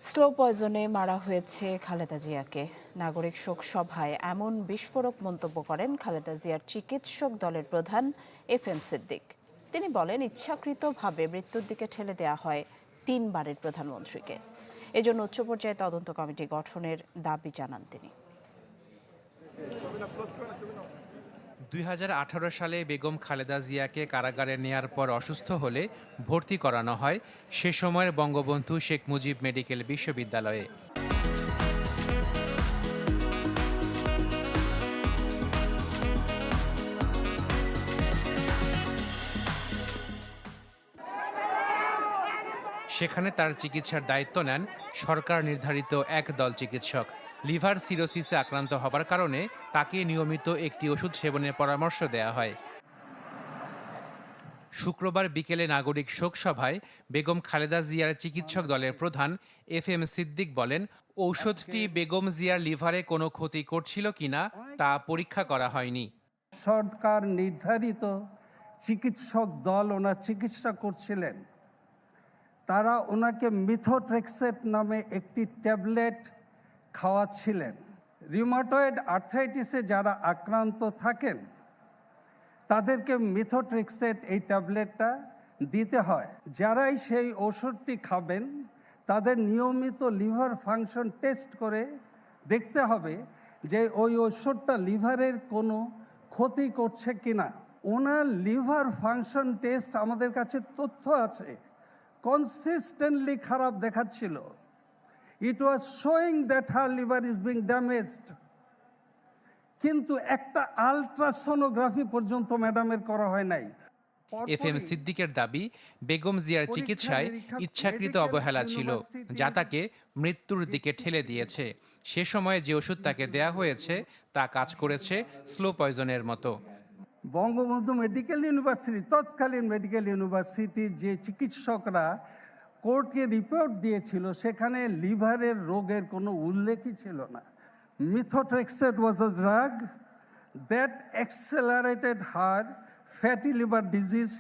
Slow পয়জনে মারা হয়েছে খালেদা জিয়াকে। নাগরিক শোক সভায় এমন বিস্ফোরক মন্তব্য করেন খালেদা জিয়ার চিকিৎসক দলের প্রধান FM সিদ্দিক। তিনি বলেন, ইচ্ছাকৃতভাবে মৃত্যুর দিকে ঠেলে দেওয়া হয় 3 বারের প্রধানমন্ত্রীকে। এজন্য উচ্চ পর্যায়ে তদন্ত কমিটি গঠনের দাবি জানান তিনি। 2018 সালে বেগম খালেদা জিয়াকে কারাগারে নেয়ার পর অসুস্থ হলে ভর্তি করানো হয় সে সময়ের বঙ্গবন্ধু শেখ মুজিব মেডিকেল বিশ্ববিদ্যালয়ে। সেখানে তার চিকিৎসার দায়িত্ব নেন সরকার নির্ধারিত একদল চিকিৎসক। লিভার সিরোসিসে আক্রান্ত হবার কারণে তাকে নিয়মিত একটি ওষুধ সেবনের পরামর্শ দেওয়া হয়। শুক্রবার বিকেলে নাগরিক শোক সভায় বেগম খালেদা জিয়ার চিকিৎসক দলের প্রধান FM সিদ্দিক বলেন, ঔষধটি বেগম জিয়ার লিভারে কোনো ক্ষতি করছিল কিনা তা পরীক্ষা করা হয়নি। সরকার নির্ধারিত চিকিৎসক দল ওনার চিকিৎসা করছিলেন, তারা ওনাকে মিথোট্রেক্সেট নামে একটি ট্যাবলেট খাওয়াচ্ছিলেন। রিউমাটয়েড আর্থ্রাইটিসে যারা আক্রান্ত থাকেন তাদেরকে মিথোট্রেক্সেট এই ট্যাবলেটটা দিতে হয়। যারাই সেই ওষুধটি খাবেন তাদের নিয়মিত লিভার ফাংশন টেস্ট করে দেখতে হবে যে ওই ওষুধটা লিভারের কোনো ক্ষতি করছে কিনা। ওনার লিভার ফাংশন টেস্ট আমাদের কাছে তথ্য আছে, কনসিস্টেন্টলি খারাপ দেখাচ্ছিল। It was showing that her liver is being damaged. কিন্তু একটা আলট্রাসোনোগ্রাফি পর্যন্ত ম্যাডামের করা হয় নাই। FM সিদ্দিকের দাবি, বেগম জিয়ার চিকিৎসায় ইচ্ছাকৃত অবহেলা ছিল, যা তাকে মৃত্যুর দিকে ঠেলে দিয়েছে। সে সময়ে যে ওষুধ তাকে দেয়া হয়েছে তা কাজ করেছে স্লো পয়জনের মতো। বঙ্গবন্ধু মেডিকেল ইউনিভার্সিটি, তৎকালীন মেডিকেল ইউনিভার্সিটির যে চিকিৎসকরা কোর্টকে রিপোর্ট দিয়েছিল সেখানে লিভারের রোগের কোনো উল্লেখই ছিল না। Methotrexate was a drug that accelerated her fatty liver disease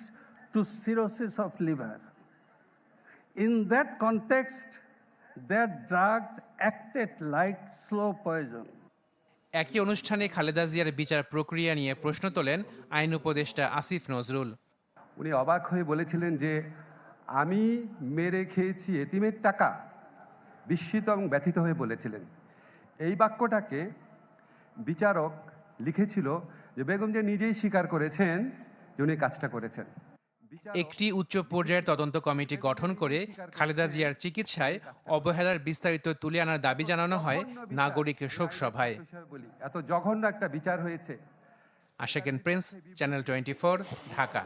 to cirrhosis of liver. In that context, that drug acted like slow poison. একই অনুষ্ঠানে খালেদা জিয়ার বিচার প্রক্রিয়া নিয়ে প্রশ্ন তোলেন আইন উপদেষ্টা আসিফ নজরুল। উনি অবাক হয়ে বলেছিলেন যে আমি মেরে খেয়েছি এতিমের টাকা। বিস্মিত এবং ব্যথিত হয়ে বলেছিলেন। এই বাক্যটাকে বিচারক লিখেছিল যে বেগম জিয়া নিজেই স্বীকার করেছেন যে উনি কাজটা করেছেন। একটি উচ্চ পর্যায়ের তদন্ত কমিটি গঠন করে খালেদা জিয়ার চিকিৎসায় অবহেলার বিস্তারিত তুলে আনার দাবি জানানো হয় নাগরিক শোক সভায়। এত জঘন্য একটা বিচার হয়েছে। আশিক প্রিন্স, চ্যানেল 24, ঢাকা।